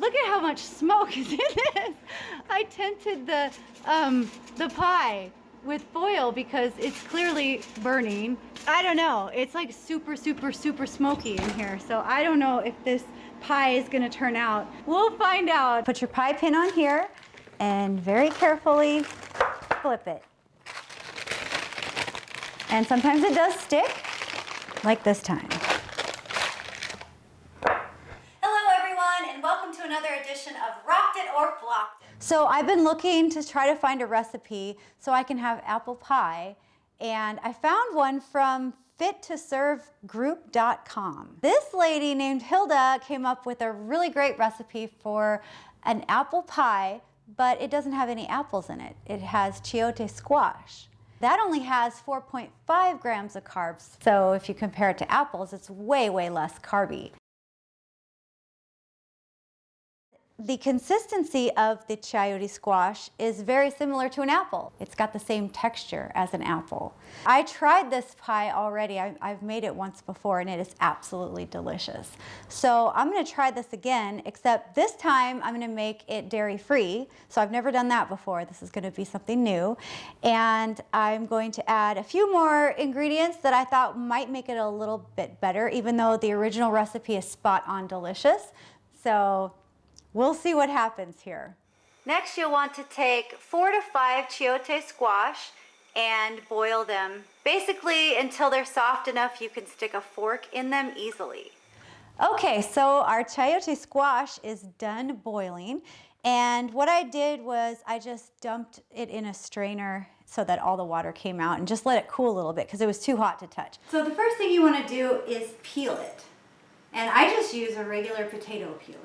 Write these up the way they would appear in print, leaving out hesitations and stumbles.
Look at how much smoke is in this. I tinted the pie with foil because it's clearly burning. I don't know, it's like super, super, super smoky in here. So I don't know if this pie is gonna turn out. We'll find out. Put your pie pin on here and very carefully flip it. And sometimes it does stick, like this time. Hello everyone, and welcome to another edition of Rocked It or Flopped. So I've been looking to try to find a recipe so I can have apple pie, and I found one from fittoservegroup.com. This lady named Hilda came up with a really great recipe for an apple pie, but it doesn't have any apples in it. It has chayote squash. That only has 4.5 grams of carbs. So if you compare it to apples, it's way, way less carby. The consistency of the chayote squash is very similar to an apple. It's got the same texture as an apple. I tried this pie already. I've made it once before and it is absolutely delicious. So I'm gonna try this again, except this time I'm gonna make it dairy-free. So I've never done that before. This is gonna be something new. And I'm going to add a few more ingredients that I thought might make it a little bit better, even though the original recipe is spot on delicious. So we'll see what happens here. Next, you'll want to take 4 to 5 chayote squash and boil them basically until they're soft enough you can stick a fork in them easily. Okay, so our chayote squash is done boiling, and what I did was I just dumped it in a strainer so that all the water came out and just let it cool a little bit because it was too hot to touch. So the first thing you want to do is peel it, and I just use a regular potato peeler.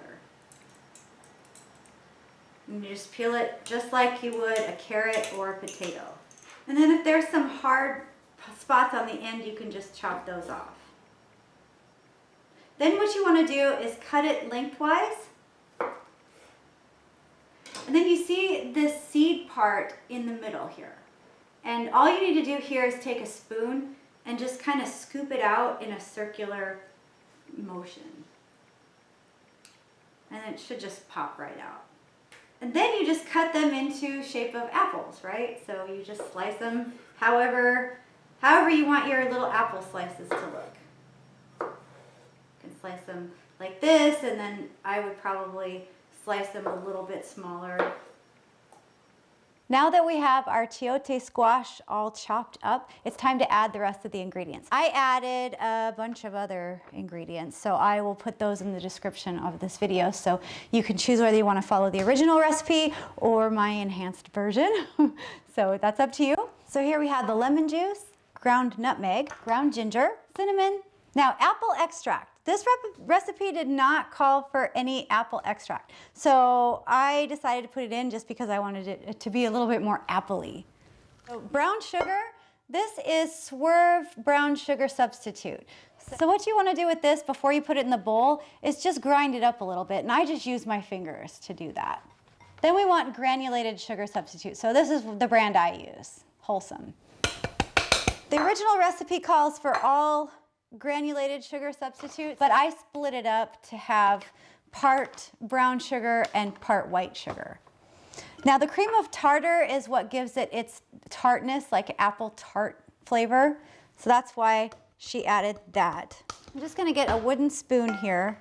And you just peel it just like you would a carrot or a potato. And then if there's some hard spots on the end, you can just chop those off. Then what you want to do is cut it lengthwise. And then you see this seed part in the middle here. And all you need to do here is take a spoon and just kind of scoop it out in a circular motion. And it should just pop right out. And then you just cut them into shape of apples, right? So you just slice them however you want your little apple slices to look. You can slice them like this, and then I would probably slice them a little bit smaller. Now that we have our chayote squash all chopped up, it's time to add the rest of the ingredients. I added a bunch of other ingredients, so I will put those in the description of this video so you can choose whether you want to follow the original recipe or my enhanced version. So that's up to you. So here we have the lemon juice, ground nutmeg, ground ginger, cinnamon. Now, apple extract. This recipe did not call for any apple extract, so I decided to put it in just because I wanted it to be a little bit more apple-y. So brown sugar, this is Swerve brown sugar substitute. So what you want to do with this before you put it in the bowl is just grind it up a little bit, and I just use my fingers to do that. Then we want granulated sugar substitute. So this is the brand I use, Wholesome. The original recipe calls for all granulated sugar substitute, but I split it up to have part brown sugar and part white sugar. Now the cream of tartar is what gives it its tartness, like apple tart flavor. So that's why she added that. I'm just gonna get a wooden spoon here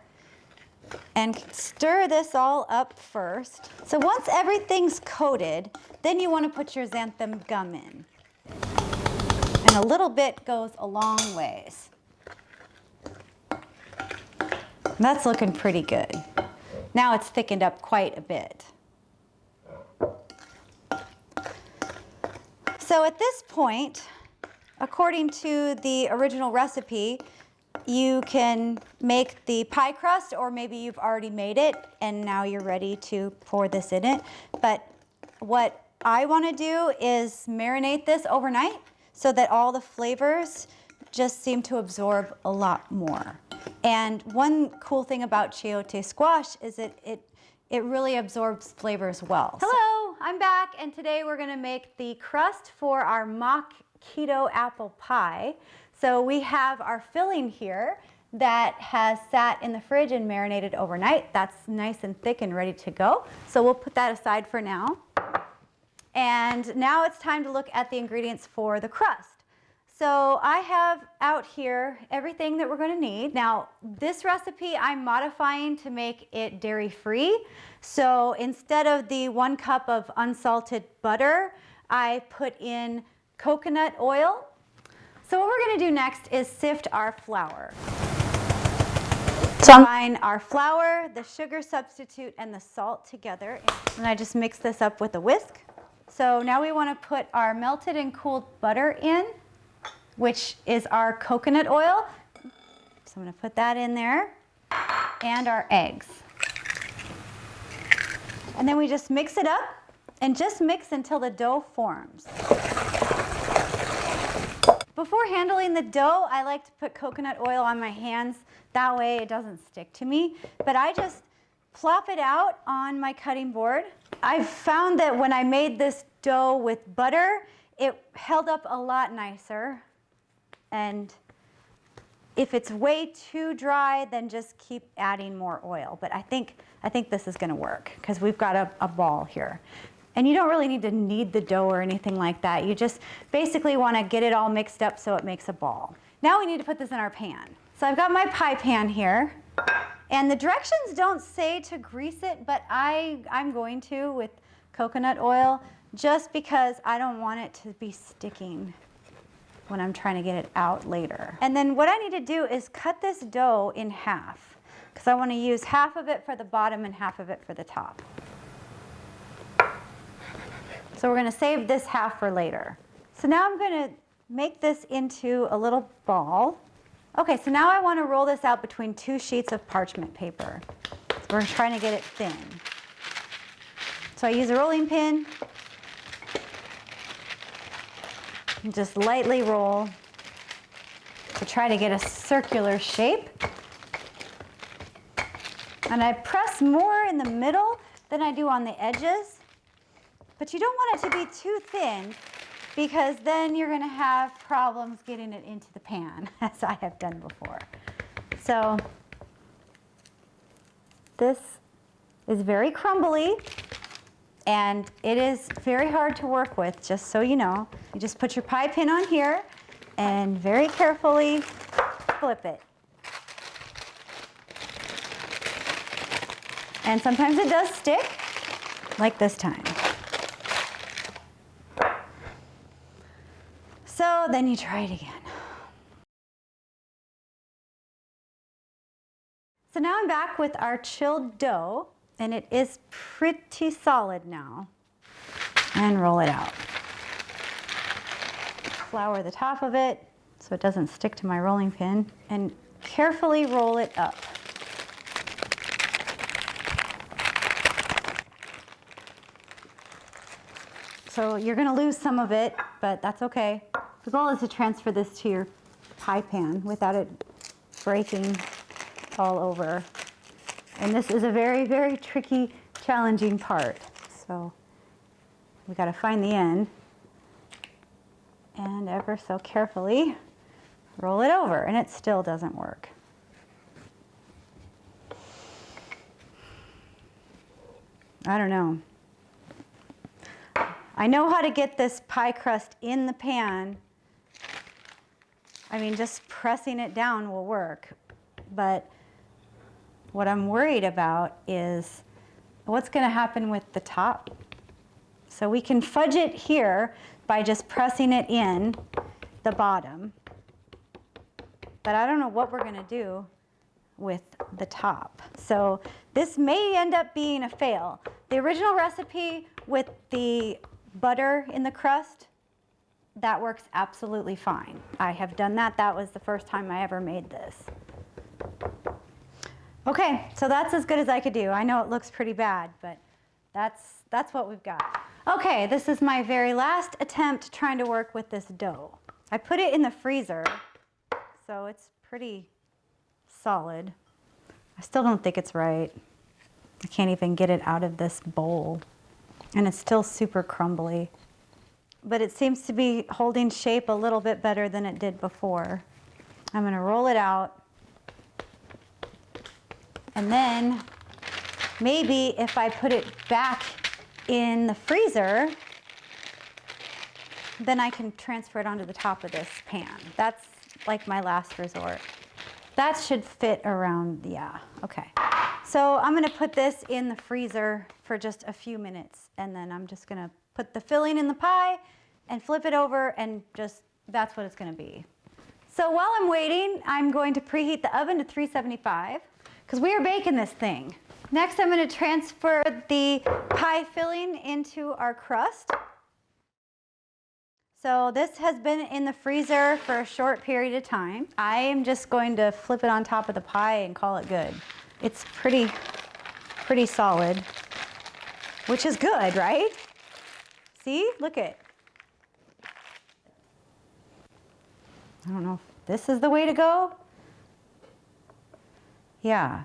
and stir this all up first. So once everything's coated, then you wanna put your xanthan gum in. And a little bit goes a long ways. That's looking pretty good. Now it's thickened up quite a bit. So at this point, according to the original recipe, you can make the pie crust, or maybe you've already made it and now you're ready to pour this in it. But what I want to do is marinate this overnight so that all the flavors just seem to absorb a lot more. And one cool thing about chayote squash is that it really absorbs flavors well. Hello, I'm back, and today we're gonna make the crust for our mock keto apple pie. So we have our filling here. that has sat in the fridge and marinated overnight. That's nice and thick and ready to go. So we'll put that aside for now. And now it's time to look at the ingredients for the crust. So I have out here everything that we're going to need. Now this recipe I'm modifying to make it dairy-free. So instead of the 1 cup of unsalted butter, I put in coconut oil. So what we're going to do next is sift our flour. So combine our flour, the sugar substitute, and the salt together. And I just mix this up with a whisk. So now we want to put our melted and cooled butter in, which is our coconut oil. So I'm going to put that in there, and our eggs. And then we just mix it up, and just mix until the dough forms. Before handling the dough, I like to put coconut oil on my hands. That way it doesn't stick to me. But I just plop it out on my cutting board. I've found that when I made this dough with butter, it held up a lot nicer. And if it's way too dry, then just keep adding more oil. But I think this is going to work because we've got a ball here. And you don't really need to knead the dough or anything like that. You just basically want to get it all mixed up so it makes a ball. Now we need to put this in our pan. So I've got my pie pan here. And the directions don't say to grease it, but I'm going to with coconut oil just because I don't want it to be sticking when I'm trying to get it out later. And then what I need to do is cut this dough in half because I want to use half of it for the bottom and half of it for the top. So we're going to save this half for later. So now I'm going to make this into a little ball. Okay, so now I want to roll this out between 2 sheets of parchment paper. So we're trying to get it thin. So I use a rolling pin and just lightly roll to try to get a circular shape. And I press more in the middle than I do on the edges. But you don't want it to be too thin because then you're going to have problems getting it into the pan, as I have done before. So this is very crumbly, and it is very hard to work with, just so you know. You just put your pie pin on here and very carefully flip it. And sometimes it does stick, like this time. So then you try it again. So now I'm back with our chilled dough, and it is pretty solid now. And roll it out. Flour the top of it so it doesn't stick to my rolling pin, and carefully roll it up. So you're going to lose some of it, but that's okay. The goal is to transfer this to your pie pan without it breaking all over. And this is a very, very tricky, challenging part. So we got to find the end and ever so carefully roll it over, and it still doesn't work. I don't know. I know how to get this pie crust in the pan. I mean, just pressing it down will work. But what I'm worried about is what's going to happen with the top. So we can fudge it here by just pressing it in the bottom. But I don't know what we're going to do with the top. So this may end up being a fail. The original recipe with the butter in the crust, that works absolutely fine. I have done that. That was the first time I ever made this. Okay, so that's as good as I could do. I know it looks pretty bad, but that's what we've got. Okay, this is my very last attempt trying to work with this dough. I put it in the freezer, so it's pretty solid. I still don't think it's right. I can't even get it out of this bowl. And it's still super crumbly. But it seems to be holding shape a little bit better than it did before. I'm going to roll it out And then maybe if I put it back in the freezer, then I can transfer it onto the top of this pan. That's like my last resort. That should fit around, yeah, okay. So I'm gonna put this in the freezer for just a few minutes, and then I'm just gonna put the filling in the pie and flip it over, and just, that's what it's gonna be. So while I'm waiting, I'm going to preheat the oven to 375, because we are baking this thing. Next, I'm gonna transfer the pie filling into our crust. So this has been in the freezer for a short period of time. I am just going to flip it on top of the pie and call it good. It's pretty solid, which is good, right? See, look it. I don't know if this is the way to go. Yeah.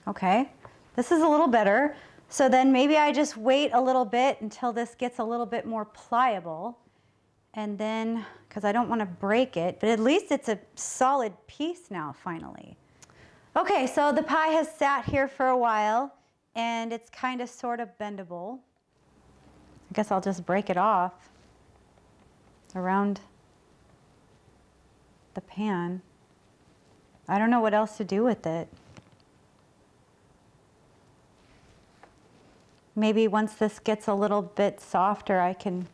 Okay, this is a little better. So then maybe I just wait a little bit until this gets a little bit more pliable. And then, because I don't want to break it, but at least it's a solid piece now, finally. Okay, so the pie has sat here for a while, and it's kind of sort of bendable. I guess I'll just break it off around the pan. I don't know what else to do with it. Maybe once this gets a little bit softer, I can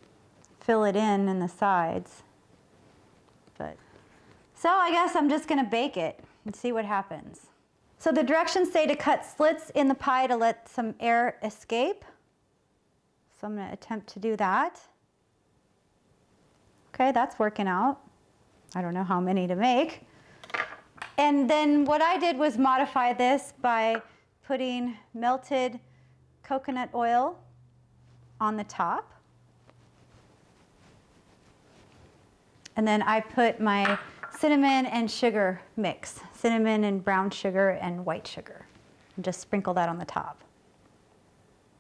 fill it in the sides. But so I guess I'm just gonna bake it and see what happens. So the directions say to cut slits in the pie to let some air escape. So I'm gonna attempt to do that. Okay, that's working out. I don't know how many to make. And then what I did was modify this by putting melted coconut oil on the top. And then I put my cinnamon and sugar mix, cinnamon and brown sugar and white sugar, and just sprinkle that on the top.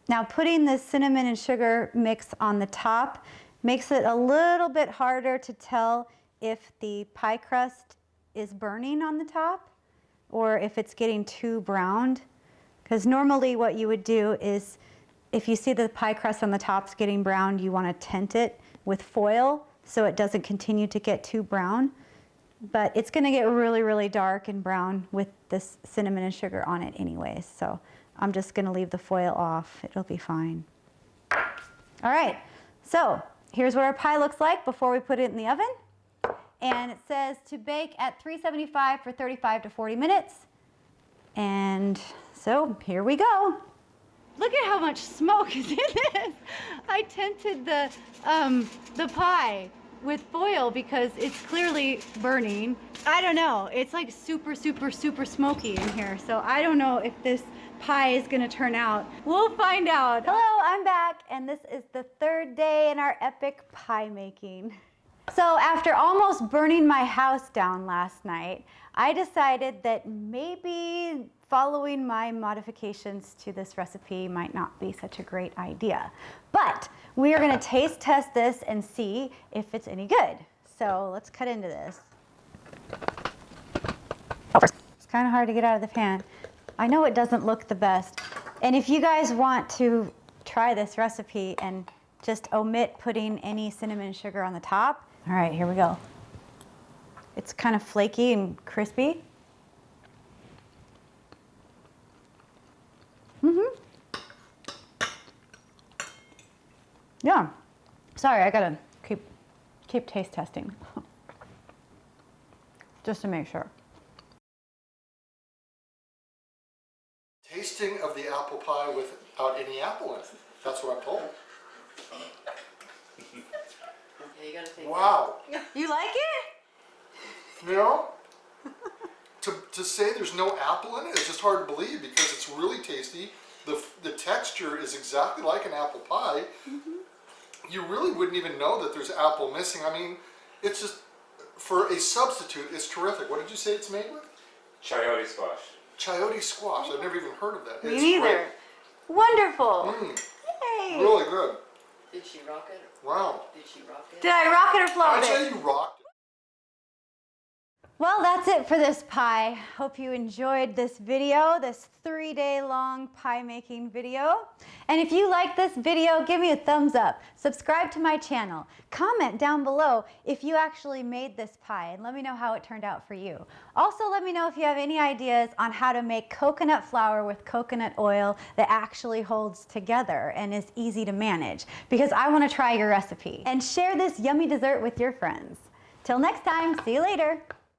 Now putting the cinnamon and sugar mix on the top makes it a little bit harder to tell if the pie crust is burning on the top or if it's getting too browned. Because normally what you would do is, if you see the pie crust on the top's getting brown, you want to tent it with foil so it doesn't continue to get too brown. But it's going to get really, really dark and brown with this cinnamon and sugar on it anyways. So I'm just going to leave the foil off. It'll be fine. All right, so here's what our pie looks like before we put it in the oven. And it says to bake at 375 for 35 to 40 minutes. And so here we go. Look at how much smoke is in this. I tented the pie with foil because it's clearly burning. I don't know, it's like super, super, super smoky in here. So I don't know if this pie is gonna turn out. We'll find out. Hello, I'm back, and this is the third day in our epic pie making. So after almost burning my house down last night, I decided that maybe following my modifications to this recipe might not be such a great idea. But we are gonna taste test this and see if it's any good. So let's cut into this. It's kind of hard to get out of the pan. I know it doesn't look the best. And if you guys want to try this recipe and just omit putting any cinnamon sugar on the top. All right, here we go. It's kind of flaky and crispy. Yeah. Sorry, I gotta keep taste testing. Just to make sure. Tasting of the apple pie without any apple in it. That's what I'm told. Yeah, you gotta take Wow. You like it? You know, to say there's no apple in it is just hard to believe because it's really tasty. The texture is exactly like an apple pie. You really wouldn't even know that there's apple missing. I mean, it's just, for a substitute, it's terrific. What did you say it's made with? Chayote squash. Chayote squash. I've never even heard of that. Me It's neither. great. Wonderful. Yay. Really good. Did she rock it? Wow. Did she rock it? Did I rock it or float I'd it? say you rocked it. Well, that's it for this pie. Hope you enjoyed this video, this 3-day long pie making video. And if you like this video, give me a thumbs up. Subscribe to my channel. Comment down below if you actually made this pie and let me know how it turned out for you. Also, let me know if you have any ideas on how to make coconut flour with coconut oil that actually holds together and is easy to manage, because I want to try your recipe. And share this yummy dessert with your friends. Till next time, see you later.